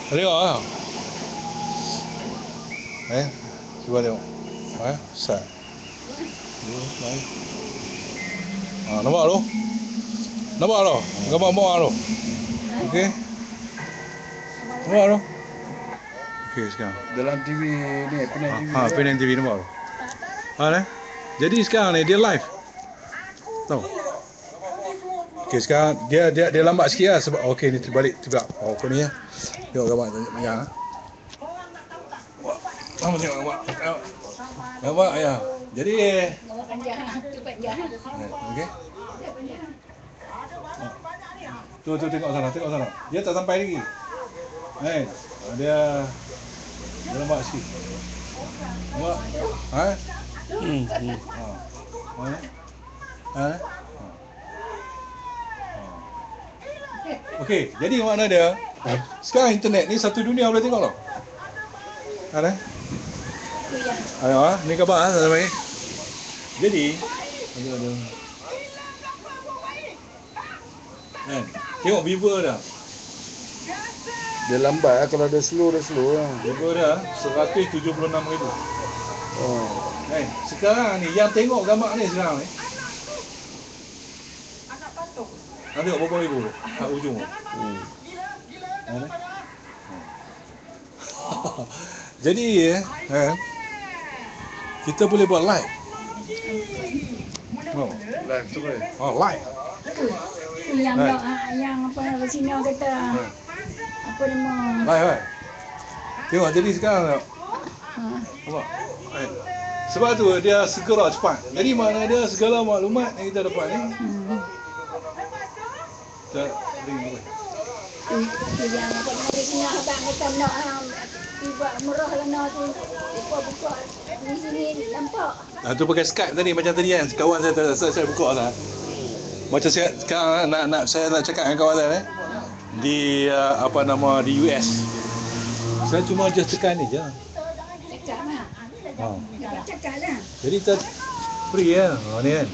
Tengok lah. Cuba tengok. Set. Baik. Nampak tu? Nampak tu? Gambar bawah tu. Okey. Nampak tu? Okey sekarang. Dalam TV ni, Penang TV. Penang TV nampak tu. Jadi sekarang ni dia live. Tahu? Okey sekarang dia lambat sikit lah sebab okey ni terbalik juga. Kau ni ya. Tengok gambar banyak. Kamu tengok gambar. Nampak ya. Jadi okey. Tu tengok sana. Dia tak sampai lagi. Dia lambat sikit. Nampak? Okey, jadi makna dia sekarang internet ni satu dunia boleh tengok tau. Ni khabar sampai. Jadi tengok viewer dah. Dia lambat lah, kalau dia slow lah. Viewer dah 176,000. Sekarang ni yang tengok gambar ni sekarang ni. Nanti tengok berapa ribu kat ujung. Jadi kita boleh buat live. Live tu boleh. Live. Yang apa sini kata apa nama? Live. Tengok jadi sekarang tengok. Nampak? Sebab tu dia segera cepat. Jadi makna dia segala maklumat yang kita dapat ni. Kita ring Yang apa nama sini abang kata nak buat murah lah nak tu. Buka di sini nampak. Tu pakai Skype tadi macam tadi kan. Kawan saya buka lah. Macam saya sekarang saya nak cakap dengan kawan saya di di US. Saya cuma just tekan ni je. Cakap lah. Cakap lah. Jadi kita free ya. Ni kan.